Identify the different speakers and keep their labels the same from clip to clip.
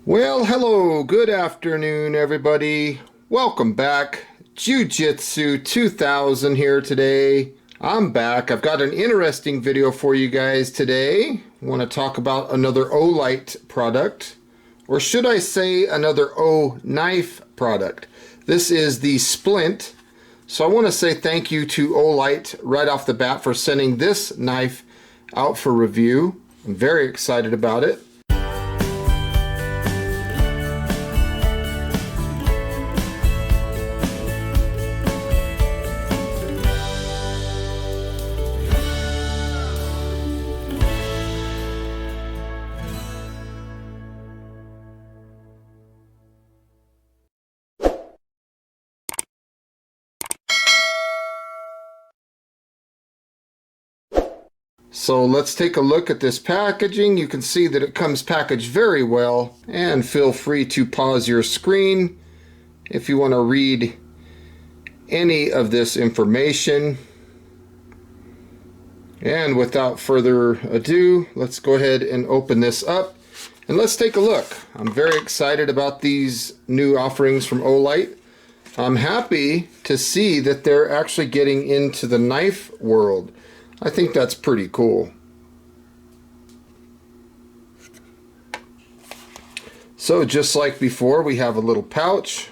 Speaker 1: Well, hello, good afternoon, everybody. Welcome back. Jiu-Jitsu 2000 here today. I'm back. I've got an interesting video for you guys today. I want to talk about another Olight product, or should I say another Oknife product. This is the Splint. So I want to say thank you to Olight right off the bat for sending this knife out for review. I'm very excited about it. So let's take a look at this packaging. You can see that it comes packaged very well, and feel free to pause your screen if you want to read any of this information. And without further ado, let's go ahead and open this up and let's take a look. I'm very excited about these new offerings from Olight. I'm happy to see that they're actually getting into the knife world. I think that's pretty cool. So just like before, we have a little pouch,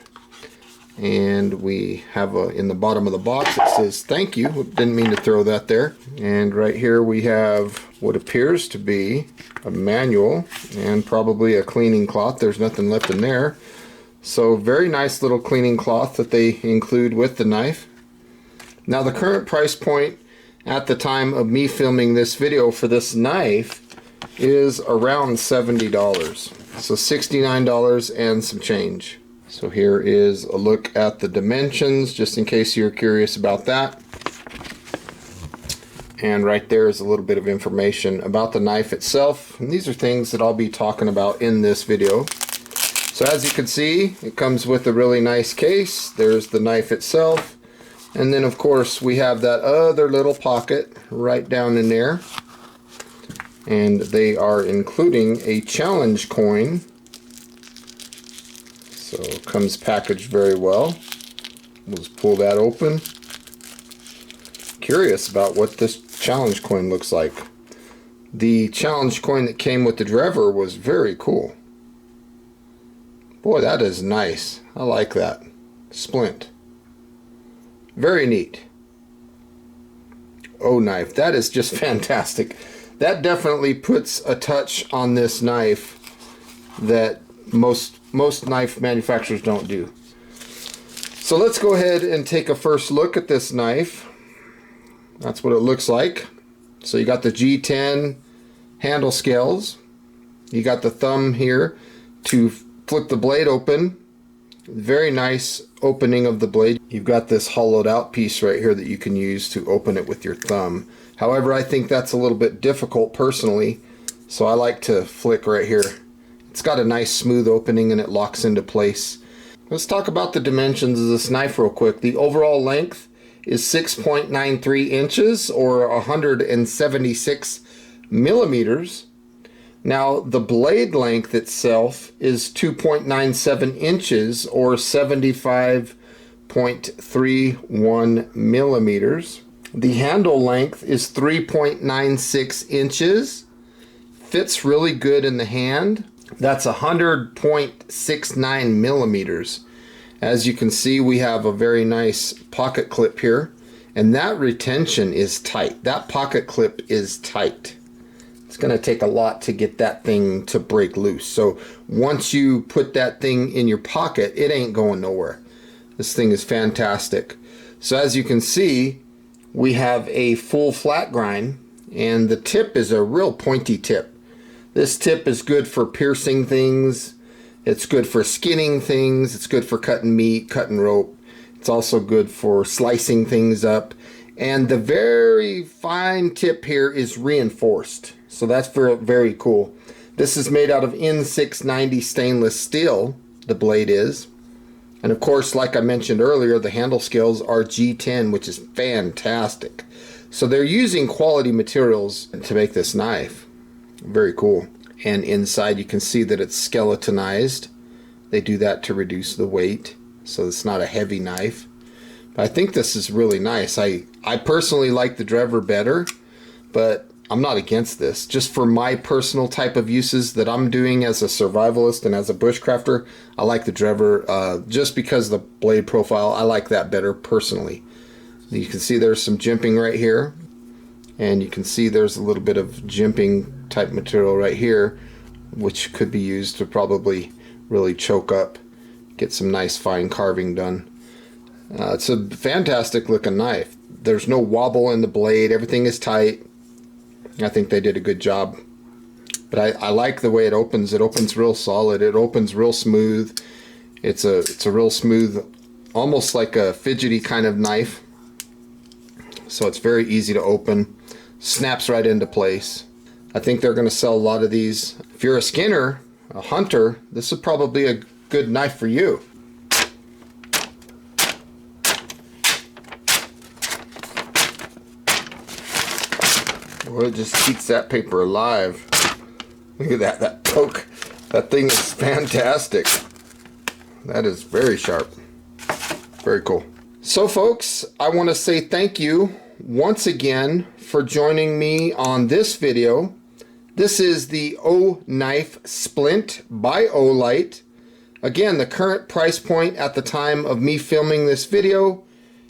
Speaker 1: and we have in the bottom of the box it says thank you. Didn't mean to throw that there. And right here we have what appears to be a manual and probably a cleaning cloth. There's nothing left in there. So very nice little cleaning cloth that they include with the knife. Now the current price point at the time of me filming this video for this knife is around $70. So $69 and some change. So here is a look at the dimensions, just in case you're curious about that. And right there is a little bit of information about the knife itself. And these are things that I'll be talking about in this video. So as you can see, it comes with a really nice case. There's the knife itself. And then of course we have that other little pocket right down in there. And they are including a challenge coin. So it comes packaged very well. We'll just pull that open. Curious about what this challenge coin looks like. The challenge coin that came with the drever was very cool. Boy, that is nice. I like that. Splint. Very neat. Oknife. That is just fantastic. That definitely puts a touch on this knife that most knife manufacturers don't do. So let's go ahead and take a first look at this knife. That's what it looks like. So you got the G10 handle scales. You got the thumb here to flip the blade open. Very nice opening of the blade. You've got this hollowed out piece right here that you can use to open it with your thumb. However, I think that's a little bit difficult personally, so I like to flick right here. It's got a nice smooth opening and it locks into place. Let's talk about the dimensions of this knife real quick. The overall length is 6.93 inches or 176 millimeters. Now the blade length itself is 2.97 inches or 75.31 millimeters. The handle length is 3.96 inches. Fits really good in the hand. That's 100.69 millimeters. As you can see, we have a very nice pocket clip here, and that retention is tight. That pocket clip is tight. It's going to take a lot to get that thing to break loose. So once you put that thing in your pocket, it ain't going nowhere. This thing is fantastic. So as you can see, we have a full flat grind, and the tip is a real pointy tip. This tip is good for piercing things. It's good for skinning things. It's good for cutting meat, cutting rope. It's also good for slicing things up. And the very fine tip here is reinforced. So that's very, very cool. This is made out of N690 stainless steel, the blade is. And of course, like I mentioned earlier, the handle scales are G10, which is fantastic. So they're using quality materials to make this knife. Very cool. and inside you can see that it's skeletonized. They do that to reduce the weight, so it's not a heavy knife. But I think this is really nice. I personally like the drever better, but I'm not against this. Just for my personal type of uses that I'm doing as a survivalist and as a bushcrafter, I like the drever just because the blade profile, I like that better personally. You can see there's some jimping right here, and you can see there's a little bit of jimping type material right here, which could be used to probably really choke up, get some nice fine carving done. It's a fantastic looking knife. There's no wobble in the blade, everything is tight. I think they did a good job. But I like the way it opens. It opens real solid, it opens real smooth. It's a real smooth, almost like a fidgety kind of knife. So it's very easy to open, snaps right into place. I think they're going to sell a lot of these. If you're a skinner, a hunter, this is probably a good knife for you. Well, it just keeps that paper alive. Look at that poke. That thing is fantastic. That is very sharp. Very cool. So folks, I want to say thank you once again for joining me on this video. This is the Oknife Splint by Olight. Again, the current price point at the time of me filming this video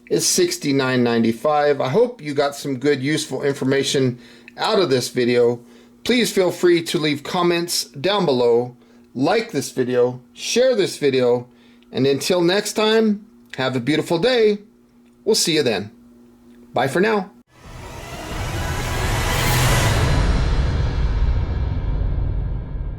Speaker 1: is $69.95. I hope you got some good useful information out of this video. Please feel free to leave comments down below, like this video, share this video, and until next time, have a beautiful day. We'll see you then. Bye for now.